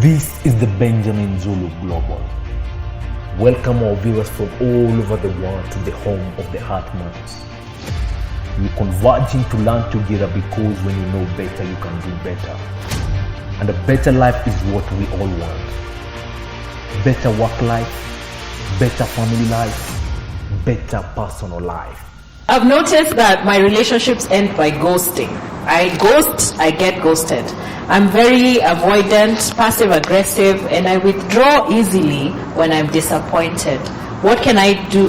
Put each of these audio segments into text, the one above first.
This is the Benjamin Zulu Global. Welcome our viewers from all over the world to the home of the Heart Minds. We're converging to learn together because when you know better, you can do better. And a better life is what we all want. Better work life, better family life, better personal life. I've noticed that my relationships end by ghosting. I ghost, I get ghosted. I'm very avoidant, passive aggressive, and I withdraw easily when I'm disappointed. What can I do?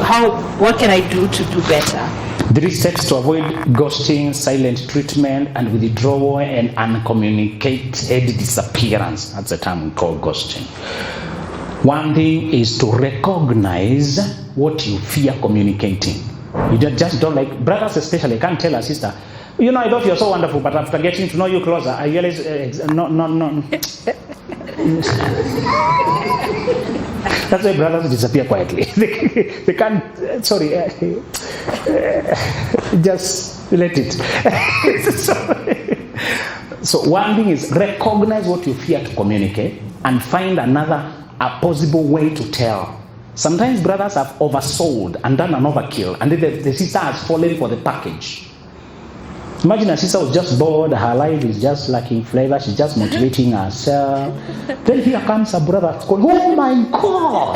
What can I do to do better? 3 steps to avoid ghosting, silent treatment, and withdrawal and uncommunicated disappearance. That's the term we call ghosting. One thing is to recognize what you fear communicating. You just don't like, brothers especially can't tell a sister, you know, I thought you're so wonderful, but after getting to know you closer, I realize, no. That's why brothers disappear quietly. They can't, just let it. So one thing is recognize what you fear to communicate and find a possible way to tell. Sometimes brothers have oversold and done an overkill, and then the sister has fallen for the package. Imagine a sister was just bored, her life is just lacking flavor, she's just motivating herself. Then here comes a brother going, oh my God!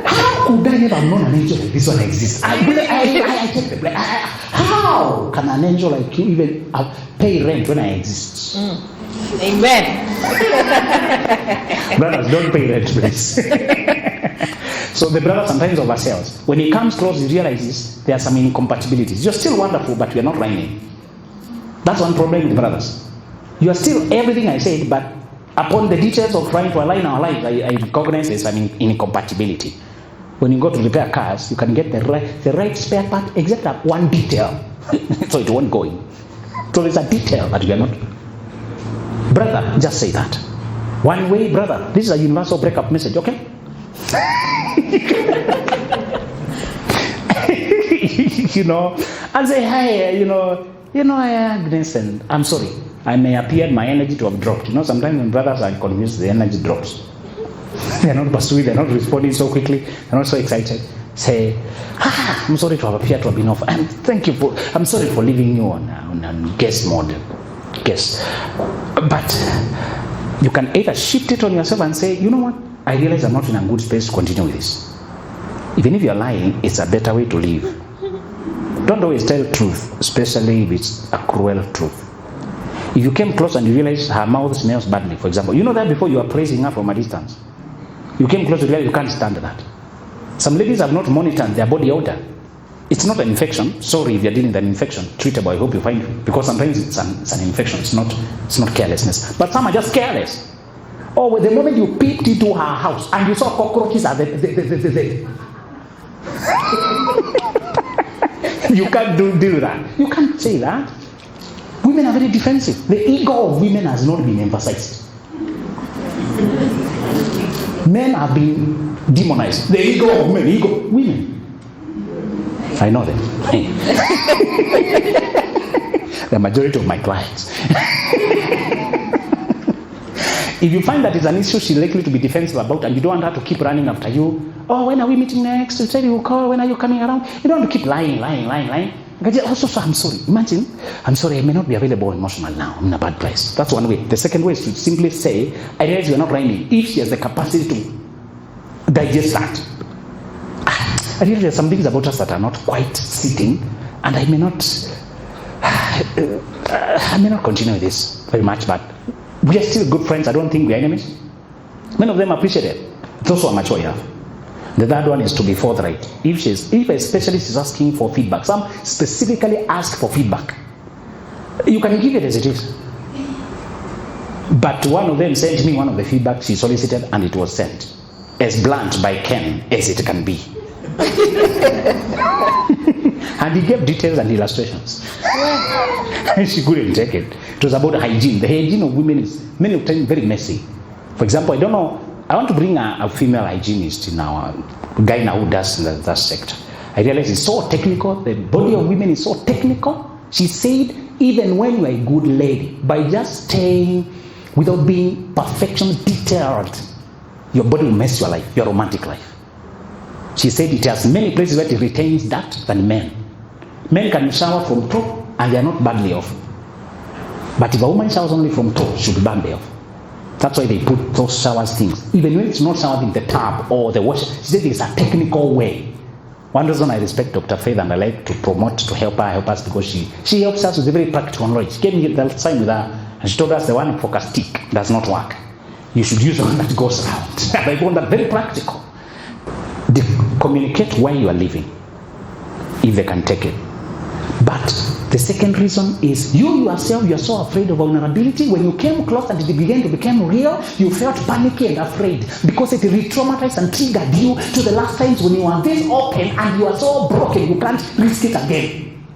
How could I never have known an angel like this one exists? I take the blame. How can an angel like you even pay rent when I exist? Amen. Brothers, don't pay rent, please. So the brother sometimes oversells. When he comes close, he realizes there are some incompatibilities. You're still wonderful, but we are not rhyming. That's one problem with the brothers. You are still everything I said, but upon the details of trying to align our lives, I recognize there's some incompatibility. When you go to repair cars, you can get the right spare part, except that one detail. So it won't go in. So there's a detail that we are not. Brother, just say that. One way, brother. This is a universal breakup message, okay? You know, and say, hey, Agnes, and I'm sorry. I may appear my energy to have dropped. You know, sometimes when brothers are confused, the energy drops. They're not pursuing, they're not responding so quickly, they're not so excited. Say, I'm sorry to have appeared to have been off. And I'm sorry for leaving you on guest mode. Guess. But you can either shift it on yourself and say, you know what? I realize I'm not in a good space to continue with this. Even if you're lying, it's a better way to live. Don't always tell truth, especially if it's a cruel truth. If you came close and you realize her mouth smells badly, for example, you know that before you are praising her from a distance. You came close to realize you can't stand that. Some ladies have not monitored their body odor. It's not an infection. Sorry if you're dealing with an infection. Treatable, I hope you find it. Because sometimes it's an infection. It's not carelessness. But some are just careless. Or the moment you peeped into her house and you saw cockroaches are there. You can't deal with that. You can't say that. Women are very defensive. The ego of women has not been emphasized. Men have been demonized. The ego of women. I know them. The majority of my clients. If you find that it's an issue she's likely to be defensive about and you don't want her to keep running after you, oh, when are we meeting next? You said you will call, when are you coming around? You don't want to keep lying. Also, I'm sorry. Imagine, I'm sorry, I may not be available emotionally now. I'm in a bad place. That's one way. The second way is to simply say, I realize you're not rhyming. If she has the capacity to digest that. I realize there's some things about us that are not quite sitting, and I may not continue with this very much, but we are still good friends. I don't think we are enemies. Many of them appreciate it. It's also a mature you have. The third one is to be forthright. If a specialist is asking for feedback, some specifically ask for feedback. You can give it as it is. But one of them sent me one of the feedback she solicited, and it was sent as blunt by Ken as it can be. And he gave details and illustrations. And she couldn't take it. It was about hygiene. The hygiene of women is many of times very messy. For example, I don't know, I want to bring a female hygienist in our guy now who does that sector. I realize it's so technical. The body of women is so technical. She said, even when you're a good lady, by just staying without being perfection detailed, your body will mess your life, your romantic life. She said it has many places where it retains dirt than men. Men can shower from top and they are not badly off. But if a woman showers only from top, she'll be badly off. That's why they put those showers things. Even when it's not showered in the tub or the wash, she said it's a technical way. One reason I respect Dr. Faith and I like to promote, to help us because she helps us with a very practical knowledge. She came here the time with her and she told us the one focus stick does not work. You should use the one that goes around. And I found that very practical. They communicate where you are living, if they can take it. But the second reason is you yourself, you're so afraid of vulnerability. When you came close and it began to become real, you felt panicky and afraid because it re-traumatized and triggered you to the last times when you were this open and you are so broken you can't risk it again.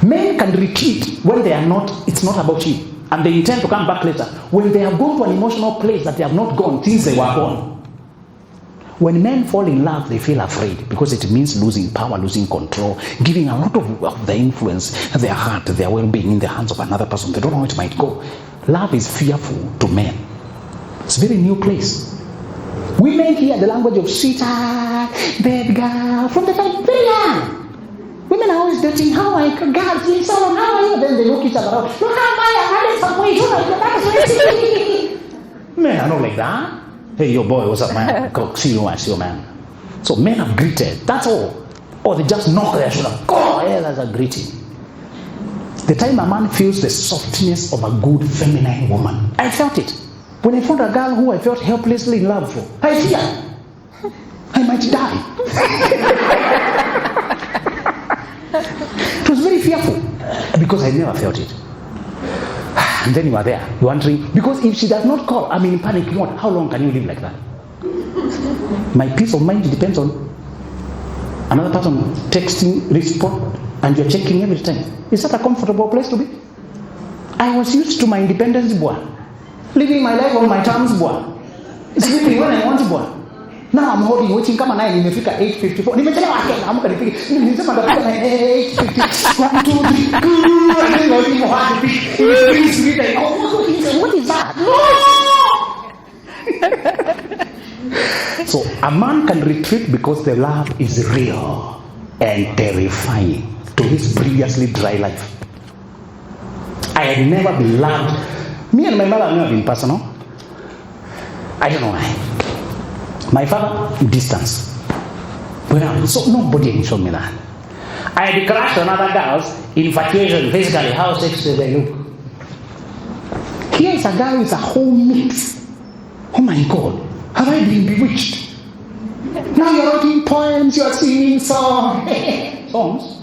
Men can retreat when they are not, it's not about you. And they intend to come back later. When they have gone to an emotional place that they have not gone since they were born. When men fall in love, they feel afraid because it means losing power, losing control, giving a lot of their influence, their heart, their well-being in the hands of another person. They don't know where it might go. Love is fearful to men. It's a very new place. Women hear the language of sweetheart, babe girl, from the time very young. Women are always dating, how are you, girls, in so long, how are you? Then they look each other up. Look how I am, men are not like that. Hey, yo, boy, what's up, man? Go, see you, man. So men have greeted, that's all. Or they just knock their shoulder. Go, yeah, that's a greeting. The time a man feels the softness of a good feminine woman. I felt it. When I found a girl who I felt helplessly in love for, I feared I might die. It was very fearful because I never felt it. And then you are there, you're wondering, because if she does not call, I'm in panic mode. How long can you live like that? My peace of mind depends on another person texting, respond, and you're checking every time. Is that a comfortable place to be? I was used to my independence, boy. Living my life on my terms, boy. Sleeping when I want, boy. Now I'm holding, waiting, come on, nimefika 8:54. Nimechelewa tena, amka nifike. Nimesema ndio 8:50. 1 2 3. What is that? So a man can retreat because the love is real and terrifying to his previously dry life. I had never been loved. Me and my mother have never been personal. I don't know why. My father, distance. So nobody can show me that. I had crushed on other girls, infatuation, physically, how sexy they look. Here is a girl with a whole mix. Oh my God, have I been bewitched? Now you're writing poems, you're singing songs.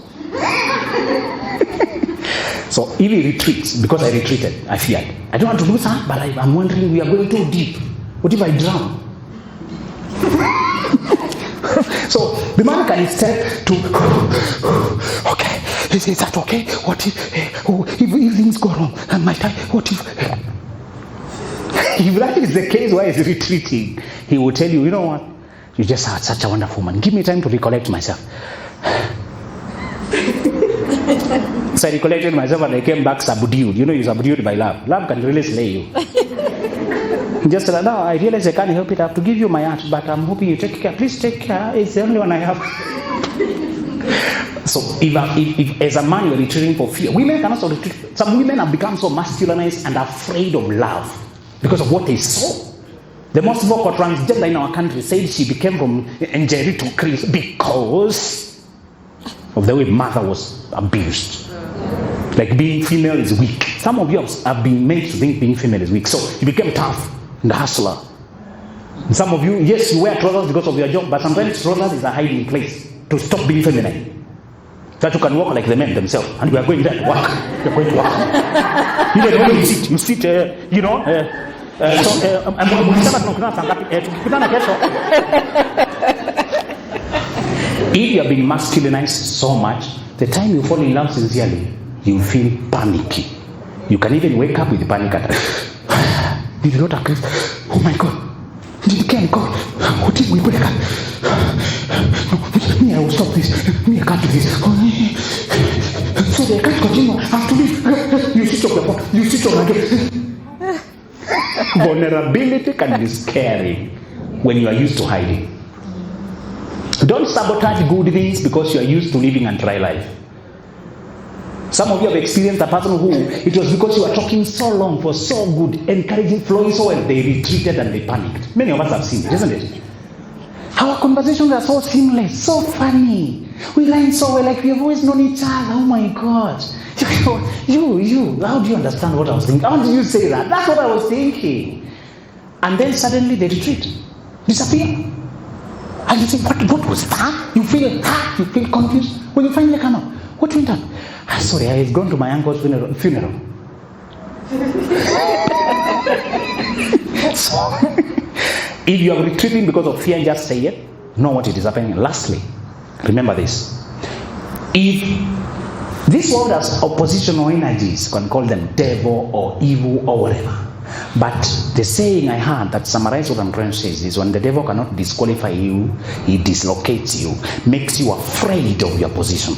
So if he retreats, because I retreated, I feared. I don't want to do that, but I'm wondering, we are going too deep. What if I drown? So the man can instead to, okay, is that okay? What if things go wrong and my time, what if that is the case where he's retreating, he will tell you, you know what, you just had such a wonderful man, give me time to recollect myself. So I recollected myself and I came back subdued. You know, you're subdued by love. Love can really slay you. Just now, I realize I can't help it. I have to give you my heart, but I'm hoping you take care. Please take care. It's the only one I have. So, if as a man you're retreating for fear, women can also retreat. Some women have become so masculinized and afraid of love because of what they saw. The most vocal transgender in our country said she became from Njeri to Chris because of the way mother was abused. Like being female is weak. Some of you have been made to think being female is weak. So you became tough and hustler. And some of you, yes, you wear trousers because of your job, but sometimes trousers is a hiding place to stop being feminine. That you can walk like the men themselves. And we are going there to work. You're going to work. Even when you sit, you know. If you are being masculinized so much, the time you fall in love sincerely, you feel panicky. You can even wake up with panic attack. Did you not agree? Oh my God. Did you care? God? What did we break up? No, me, I will stop this. Me, I can't do this. So I can't continue. I have to leave. You switch off the phone. You switch off again. Vulnerability can be scary when you are used to hiding. Don't sabotage good things because you are used to living a dry life. Some of you have experienced a person who, it was because you were talking so long, for so good, encouraging, flowing so well, they retreated and they panicked. Many of us have seen it, isn't it? Our conversations are so seamless, so funny. We line so well, like we have always known each other. Oh my God. You, how do you understand what I was thinking? How did you say that? That's what I was thinking. And then suddenly they retreat, disappear. And you think, what was that? You feel hurt, you feel confused. When you finally come out, what went on? Sorry, I have gone to my uncle's funeral. So, if you are retreating because of fear, just say it. Know what it is happening. Lastly, remember this. If this world has oppositional energies, you can call them devil or evil or whatever. But the saying I heard that summarizes what I'm trying to say is when the devil cannot disqualify you, he dislocates you, makes you afraid of your position.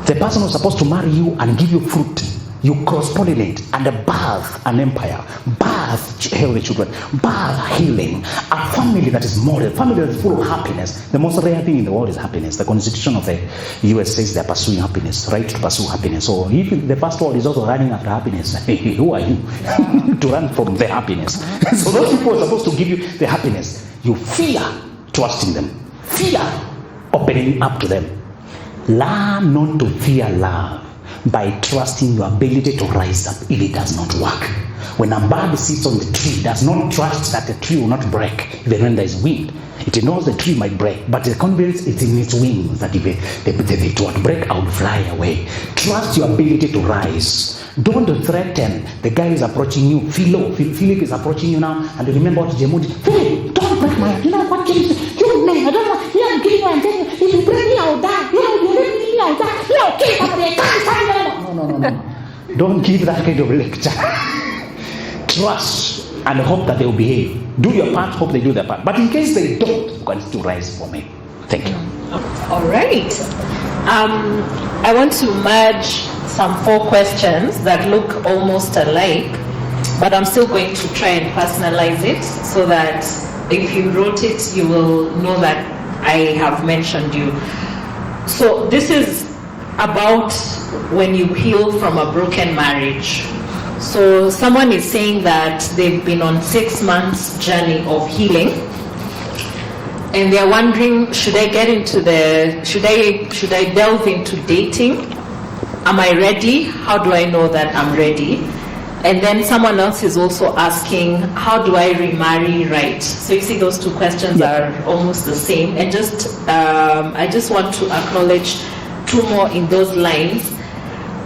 The person who's supposed to marry you and give you fruit, you cross-pollinate and birth an empire, birth healthy children, birth healing, a family that is model, family that is full of happiness. The most rare thing in the world is happiness. The Constitution of the US says they're pursuing happiness, right to pursue happiness. So if the first world is also running after happiness, who are you to run from the happiness? So those people are supposed to give you the happiness. You fear trusting them, fear opening up to them. Learn not to fear love by trusting your ability to rise up if it does not work. When a bird sits on the tree, it does not trust that the tree will not break even when there is wind. It knows the tree might break, but the confidence is in its wings that if it won't break, I will fly away. Trust your ability to rise. Don't threaten the guy who is approaching you. Philip is approaching you now, and remember what Jemudi. Philip, don't break my heart. You know what, James? You man, I don't know. You are giving my attention. If you break me, I will die. You break me, I will die. You kill somebody. No. Don't give that kind of lecture. Trust and hope that they will behave. Do your part, hope they do their part. But in case they don't, you can still rise for me. Thank you. All right. I want to merge some 4 questions that look almost alike, but I'm still going to try and personalize it so that if you wrote it, you will know that I have mentioned you. So this is about when you heal from a broken marriage. So someone is saying that they've been on 6 months journey of healing, and they're wondering, should I delve into dating? Am I ready? How do I know that I'm ready? And then someone else is also asking, how do I remarry right? So you see those 2 questions are almost the same. And I just want to acknowledge 2 more in those lines.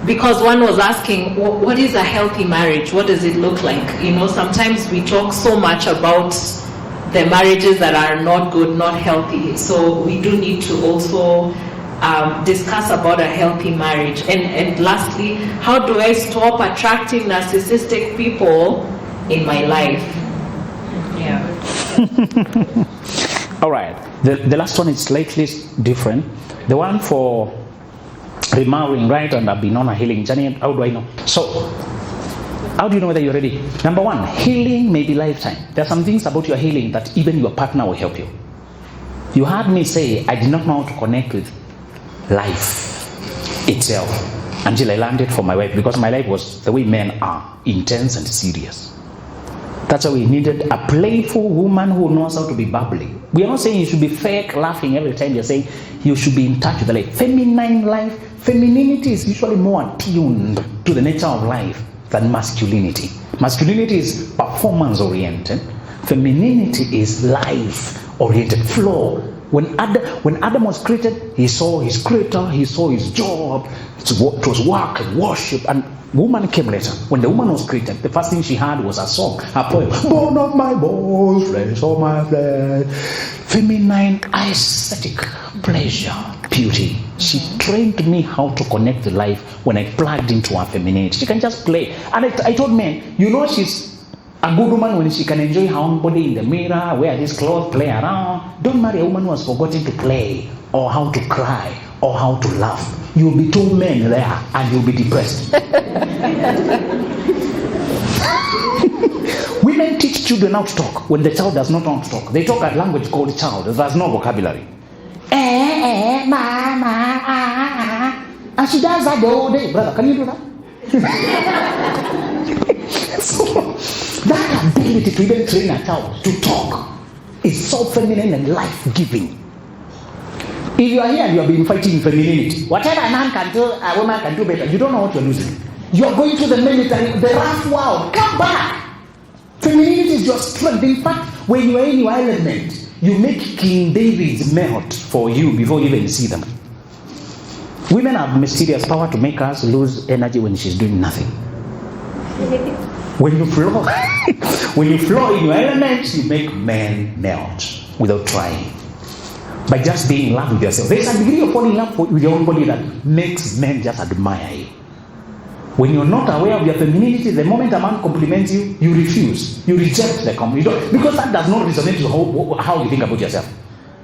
Because one was asking, what is a healthy marriage? What does it look like? You know, sometimes we talk so much about the marriages that are not good, not healthy. So we do need to also discuss about a healthy marriage. And lastly, how do I stop attracting narcissistic people in my life? Yeah. All right. The last one is slightly different. The one for remarrying, right, and I've been on a healing journey. How do I know? So, how do you know whether you're ready? Number 1, healing may be lifetime. There are some things about your healing that even your partner will help you. You heard me say, I did not know how to connect with life itself until I learned it from my wife, because my life was the way men are, intense and serious. That's why we needed a playful woman who knows how to be bubbly. We are not saying you should be fake laughing every time. You're saying you should be in touch with the life. Feminine life, femininity is usually more attuned to the nature of life than masculinity. Masculinity is performance oriented. Femininity is life oriented, flow. When Adam was created, he saw his creator, he saw his job, it was work and worship, and woman came later. When the woman was created, the first thing she had was a song, a poem. Bone of my bones, flesh of my flesh. Feminine, aesthetic, pleasure, beauty. She trained me how to connect the life when I plugged into her femininity. She can just play. And I told men, you know she's a good woman when she can enjoy her own body in the mirror, wear this clothes, play around. Don't marry a woman who has forgotten to play, or how to cry, or how to laugh. You'll be 2 men there and you'll be depressed. Women teach children how to talk when the child does not know how to talk. They talk a language called child. There's no vocabulary. And she does that the whole day. Brother, can you do that? So, that ability to even train a child to talk is so feminine and life-giving. If you are here and you have been fighting femininity, whatever a man can do, a woman can do better, you don't know what you're losing. You are going to the military, the rough world. Come back. Femininity is your strength. In fact, when you are in your element, you make King David's melt for you before you even see them. Women have mysterious power to make us lose energy when she's doing nothing. When you flow, when you flow in your element, you make men melt without trying. By just being in love with yourself. There's a degree of falling in love with your own body that makes men just admire you. When you're not aware of your femininity, the moment a man compliments you, you refuse. You reject the compliment. Because that does not resonate with how you think about yourself.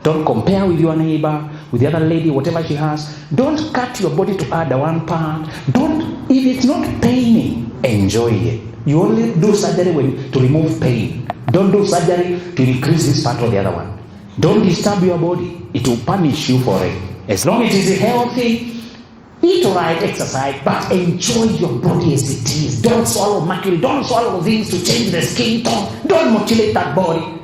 Don't compare with your neighbor, with the other lady, whatever she has. Don't cut your body to add one part. If it's not paining, enjoy it. You only do surgery to remove pain. Don't do surgery to increase this part or the other one. Don't disturb your body. It will punish you for it. As long as it is healthy, eat right, exercise, but enjoy your body as it is. Don't swallow mercury. Don't swallow things to change the skin tone. Don't mutilate that body.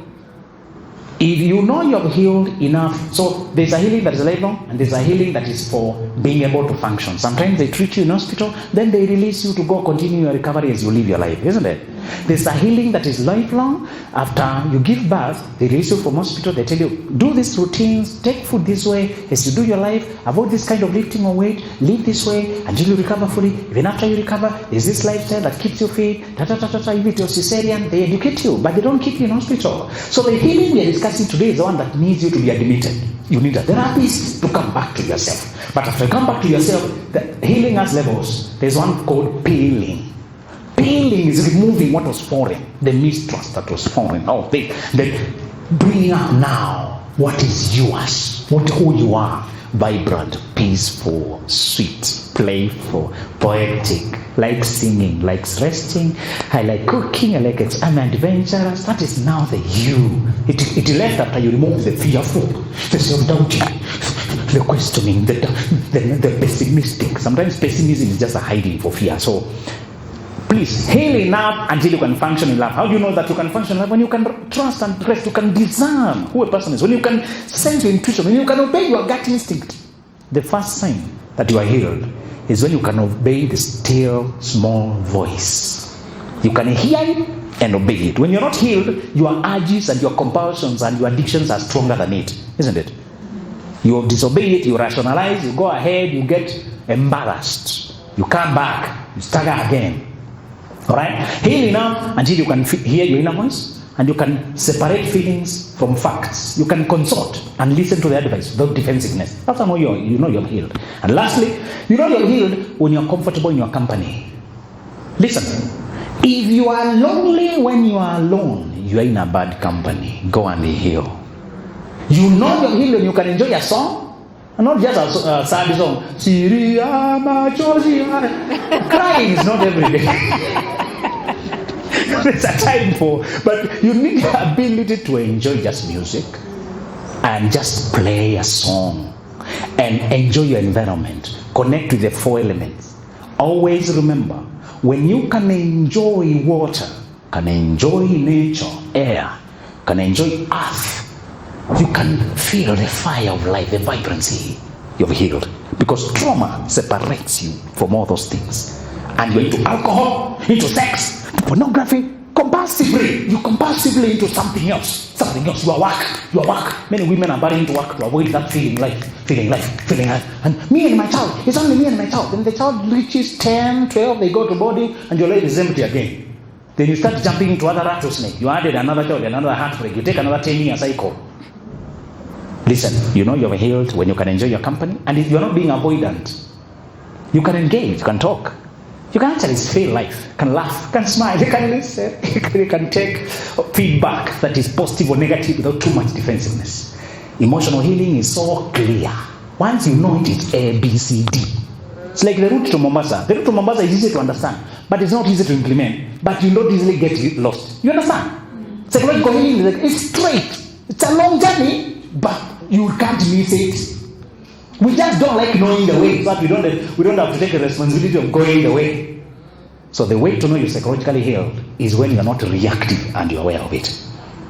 If you know you're healed enough, so there's a healing that is lifelong and there's a healing that is for being able to function. Sometimes they treat you in hospital, then they release you to go continue your recovery as you live your life, isn't it? There's a healing that is lifelong. After you give birth, they release you from hospital, they tell you, do these routines, take food this way, as you do your life, avoid this kind of lifting or weight, live this way until you recover fully. Even after you recover, there's this lifestyle that keeps you fit, if it was cesarean, they educate you, but they don't keep you in hospital. So the healing we are discussing today is the one that needs you to be admitted. You need a therapist to come back to yourself. But after you come back to yourself, the healing has levels. There's one called peeling. Peeling is removing what was foreign, the mistrust that was foreign. Then bringing up now what is yours, who you are. Vibrant, peaceful, sweet, playful, poetic, like singing, likes resting. I like cooking, I like it. I'm adventurous. That is now the you. It left after you remove the fearful, the self-doubting, the questioning, the pessimistic. Sometimes pessimism is just a hiding for fear. So please, heal enough until you can function in love. How do you know that you can function in love? When you can trust and rest, you can discern who a person is. When you can sense your intuition, when you can obey your gut instinct. The first sign that you are healed is when you can obey the still, small voice. You can hear it and obey it. When you're not healed, your urges and your compulsions and your addictions are stronger than it, isn't it? You disobey it, you rationalize, you go ahead, you get embarrassed. You come back, you stagger again. Alright? Heal enough until you can hear your inner voice and you can separate feelings from facts. You can consult and listen to the advice without defensiveness. That's how you know you're healed. And lastly, you know you're healed when you're comfortable in your company. Listen, if you are lonely when you are alone, you are in a bad company. Go and heal. You know you're healed when you can enjoy a song. And not just a sad song. Crying is not every day. There's a time for, but you need the ability to enjoy just music and just play a song and enjoy your environment. Connect with the four elements. Always remember, when you can enjoy water, can enjoy nature, air, can enjoy earth, you can feel the fire of life, the vibrancy. You've healed. Because trauma separates you from all those things. And you're into alcohol, into sex, pornography, compulsively. You're compulsively into something else. Something else. Your work. Many women are burying into work to avoid that feeling life. And me and my child. It's only me and my child. Then the child reaches 10, 12, they go to body, and your life is empty again. Then you start jumping into other rattlesnake. You added another child, another heartbreak. You take another 10-year cycle. Listen, you know you're healed when you can enjoy your company. And if you're not being avoidant, you can engage, you can talk. You can actually feel life, can laugh, can smile, you can listen, you can take feedback that is positive or negative without too much defensiveness. Emotional healing is so clear. Once you know it, it's A, B, C, D. It's like the route to Mombasa. The route to Mombasa is easy to understand, but it's not easy to implement. But you don't easily get lost. You understand? Psychological healing is like, it's straight. It's a long journey, but you can't miss it. We just don't like knowing the way, but we don't have to take the responsibility of going the way. So the way to know you're psychologically healed is when you're not reactive and you're aware of it.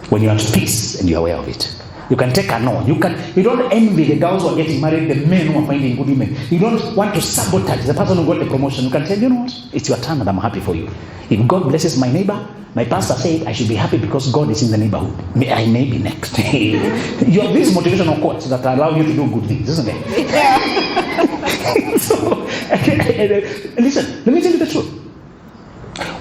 When you're at peace and you're aware of it. You can take a no. You don't envy the girls who are getting married, the men who are finding good women. You don't want to sabotage the person who got the promotion. You can say, you know what? It's your turn and I'm happy for you. If God blesses my neighbor, my pastor said I should be happy because God is in the neighborhood. I may be next. You have these motivational quotes that allow you to do good things, isn't it? Yeah. So, listen, let me tell you the truth.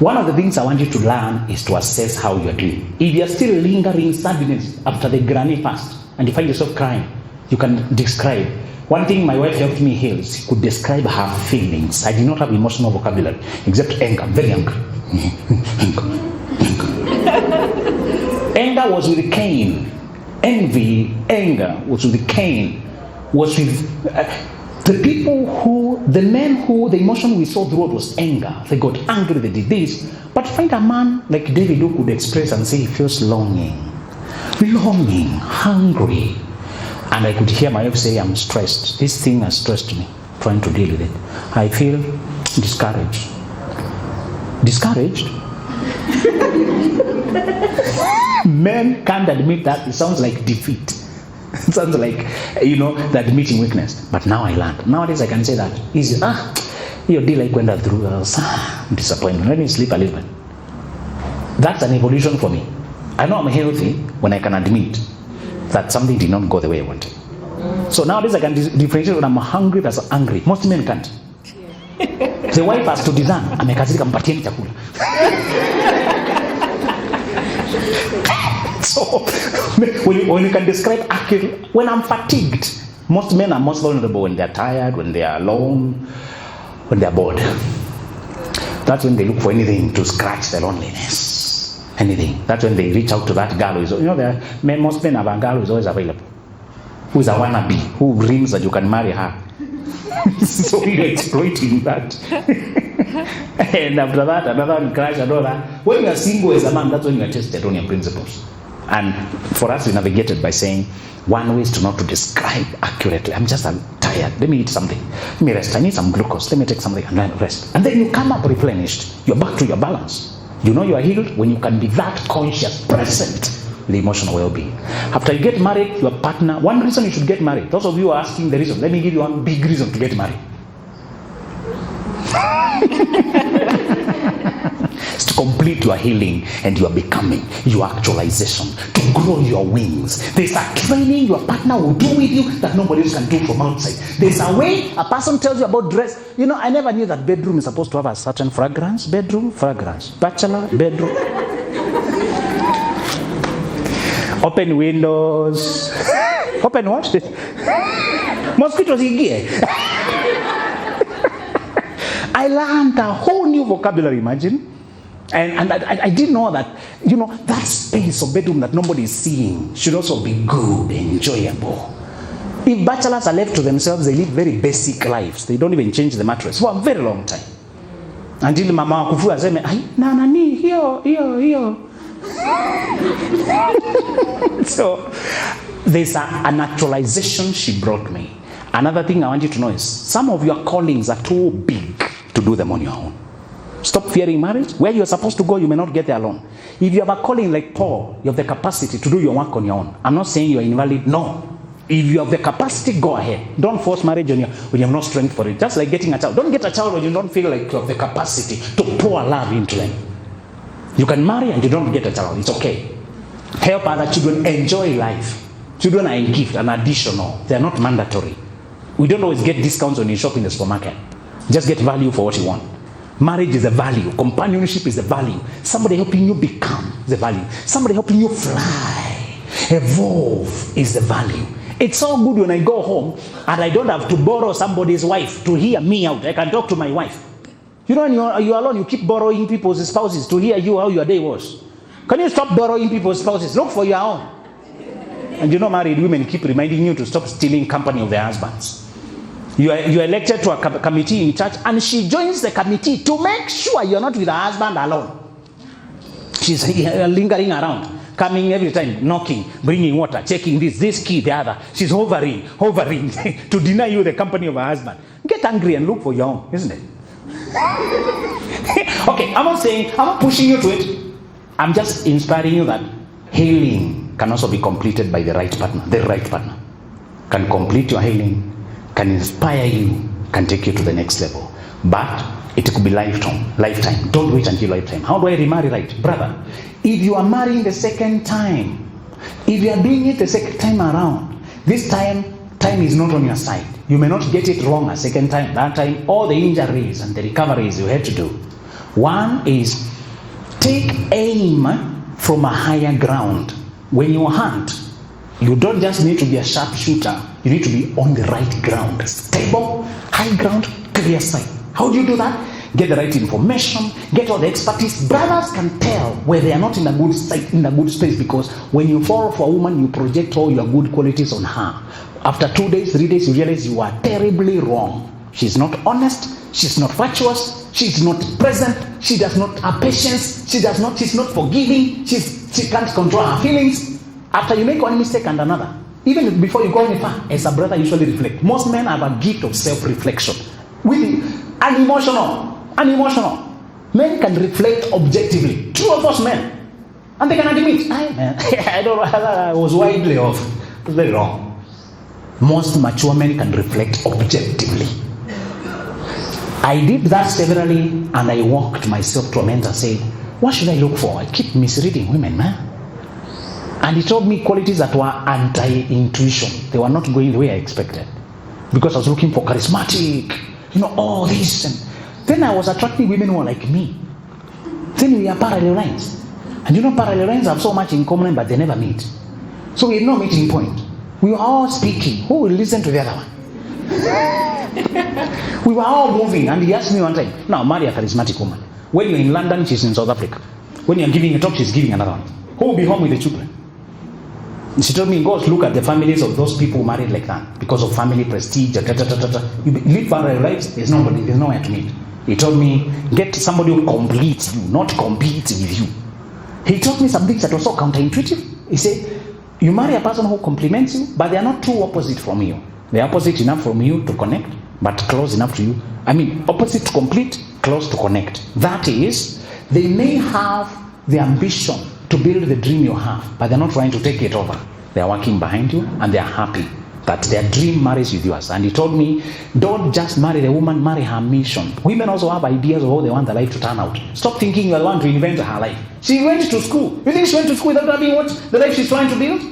One of the things I want you to learn is to assess how you are doing. If you are still lingering sadness after the granny fast and you find yourself crying, you can describe. One thing my wife helped me heal is she could describe her feelings. I did not have emotional vocabulary except anger, very angry. Anger was with Cain. Envy, anger was with Cain. Was with the men who the emotion we saw throughout was anger. They got angry, they did this. But find a man like David who could express and say he feels longing, hungry. And I could hear my wife say, I'm stressed. This thing has stressed me, trying to deal with it. I feel discouraged. Discouraged? Men can't admit that. It sounds like defeat. It sounds like, that admitting weakness. But now I learned. Nowadays I can say that. Easy. Your day like went through. Disappointment. Let me sleep a little bit. That's an evolution for me. I know I'm healthy when I can admit that something did not go the way I wanted. So nowadays I can differentiate when I'm hungry versus angry. Most men can't. The wife has to discern. Amekazirika, mpatieni chakula. So when you can describe accurately, when I'm fatigued, most men are most vulnerable when they're tired, when they are alone, when they're bored. That's when they look for anything to scratch the loneliness. Anything. That's when they reach out to that girl who is, most men have a girl who is always available. Who is a wannabe, who dreams that you can marry her. So you're exploiting that. And after that, another one crash and all that. When you are single as a man, that's when you are tested on your principles. And for us, we navigated by saying, one way is to not to describe accurately. I'm tired. Let me eat something. Let me rest. I need some glucose. Let me take something and then rest. And then you come up replenished. You're back to your balance. You know you are healed when you can be that conscious, present with emotional well-being. After you get married, your partner, one reason you should get married. Those of you are asking the reason. Let me give you one big reason to get married. It's to complete your healing and your becoming, your actualization, to grow your wings. There's a training your partner will do with you that nobody else can do from outside. There's a way a person tells you about dress. I never knew that bedroom is supposed to have a certain fragrance. Bedroom, fragrance. Bachelor, bedroom. Open windows. Open what? Mosquitoes in gear. I learned a whole new vocabulary, imagine. And I didn't know that, that space of bedroom that nobody is seeing should also be good, enjoyable. If bachelors are left to themselves, they live very basic lives. They don't even change the mattress for a very long time. Until mama kufu aseme, nani, here. So, there's a naturalization she brought me. Another thing I want you to know is, some of your callings are too big to do them on your own. Stop fearing marriage. Where you're supposed to go, you may not get there alone. If you have a calling like Paul, you have the capacity to do your work on your own. I'm not saying you're invalid. No. If you have the capacity, go ahead. Don't force marriage on you when you have no strength for it. Just like getting a child. Don't get a child when you don't feel like you have the capacity to pour love into them. You can marry and you don't get a child. It's okay. Help other children enjoy life. Children are a gift and additional. They are not mandatory. We don't always get discounts when you shop in the supermarket. Just get value for what you want. Marriage is a value. Companionship is a value. Somebody helping you become is a value. Somebody helping you fly, evolve is the value. It's so good when I go home and I don't have to borrow somebody's wife to hear me out. I can talk to my wife. When you're alone, you keep borrowing people's spouses to hear you how your day was. Can you stop borrowing people's spouses? Look for your own. And married women keep reminding you to stop stealing company of their husbands. You are elected to a committee in church, and she joins the committee to make sure you're not with her husband alone. She's lingering around, coming every time, knocking, bringing water, checking this key, the other. She's hovering to deny you the company of her husband. Get angry and look for your own, isn't it? Okay, I'm not pushing you to it. I'm just inspiring you that healing can also be completed by the right partner. The right partner can complete your healing, can inspire you, can take you to the next level. But it could be lifetime. Don't wait until lifetime. How do I remarry right? Brother, if you are marrying the second time, if you are doing it the second time around, this time is not on your side. You may not get it wrong a second time. That time, all the injuries and the recoveries you had to do. One is take aim from a higher ground. When you hunt, you don't just need to be a sharpshooter. You need to be on the right ground. Stable, high ground, clear sight. How do you do that? Get the right information, get all the expertise. Brothers can tell where they are not in a good state, in a good space, because when you fall for a woman, you project all your good qualities on her. After 2 days, 3 days, you realize you are terribly wrong. She's not honest, she's not virtuous, she's not present, she does not have patience, she's not forgiving, she can't control her feelings. After you make one mistake and another, even before you go any far, as a brother usually reflect. Most men have a gift of self-reflection. Unemotional. Men can reflect objectively. True of us men. And they can admit, I don't know, I was widely off. It's very wrong. Most mature men can reflect objectively. I did that severally, and I walked myself to a mentor and said, what should I look for? I keep misreading women, man. And he told me qualities that were anti-intuition. They were not going the way I expected. Because I was looking for charismatic, all this. And then I was attracting women who were like me. Then we are parallel lines. And parallel lines have so much in common, but they never meet. So we had no meeting point. We were all speaking. Who will listen to the other one? We were all moving, and he asked me one time, now marry a charismatic woman. When you're in London, she's in South Africa. When you're giving a talk, she's giving another one. Who will be home with the children? And she told me, go look at the families of those people married like that, because of family prestige. You live parallel lives, there's nowhere to meet. He told me, get somebody who completes you, not compete with you. He taught me some things that were so counterintuitive. He said, you marry a person who complements you, but they are not too opposite from you. They are opposite enough from you to connect, but close enough to you. Opposite to complete, close to connect. That is, they may have the ambition to build the dream you have, but they're not trying to take it over. They are working behind you, and they are happy that their dream marries with yours. And he told me, don't just marry the woman, marry her mission. Women also have ideas of how they want their life to turn out. Stop thinking you're the one to invent her life. She went to school. You think she went to school without having what the life she's trying to build?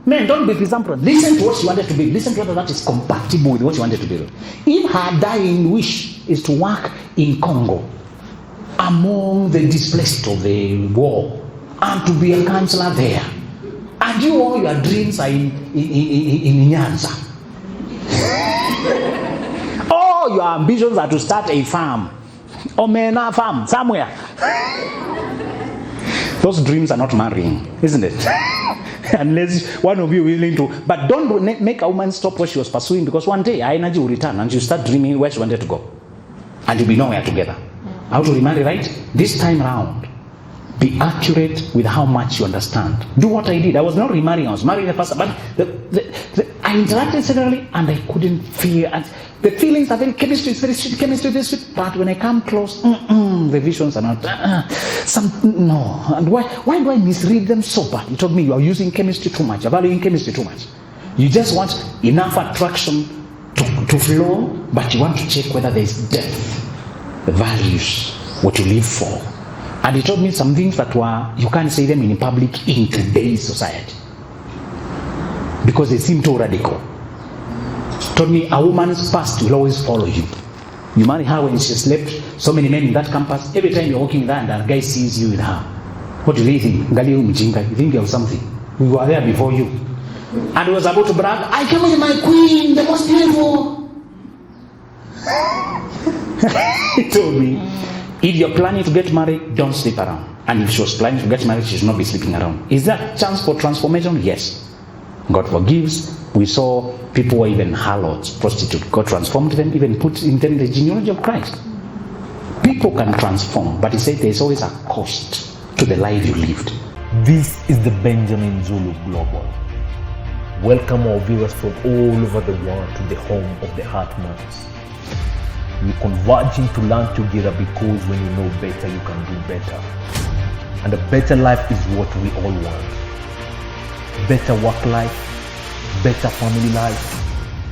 Men, don't be presumptuous. Listen to what she wanted to build. Listen to whether that is compatible with what she wanted to build. If her dying wish is to work in Congo, among the displaced of the war, and to be a counselor there, and you, all your dreams are in Nyanza. All your ambitions are to start a farm, Omena farm, somewhere. Those dreams are not marrying, isn't it? Unless one of you is willing to. But don't make a woman stop what she was pursuing, because one day her energy will return and she'll start dreaming where she wanted to go. And you'll be nowhere together. How to remarry right? This time round, be accurate with how much you understand. Do what I did. I was not remarrying, I was marrying a person, but I interacted severally and I couldn't feel. And the feelings are very chemistry, it's very sweet, chemistry, very sweet. But when I come close, the visions are not. No. And why do I misread them so bad? He told me you are using chemistry too much, you're valuing chemistry too much. You just want enough attraction to flow, but you want to check whether there is depth, the values, what you live for. And he told me some things that you can't say them in public in today's society, because they seem too radical. He told me a woman's past will always follow you. You marry her when she slept. So many men in that campus, every time you're walking with her and a guy sees you with her, what do they think? You think you have something. We were there before you. And he was about to brag, I came with my queen, the most beautiful. He told me, if you're planning to get married, don't sleep around. And if she was planning to get married, she should not be sleeping around. Is there a chance for transformation? Yes. God forgives. We saw people were even harlots, prostitutes. God transformed them, even put in them the genealogy of Christ. People can transform, but he said there's always a cost to the life you lived. This is the Benjamin Zulu Global. Welcome our viewers from all over the world to the home of the Heart Matters. We're converging to learn together because when you know better, you can do better. And a better life is what we all want. Better work life, better family life,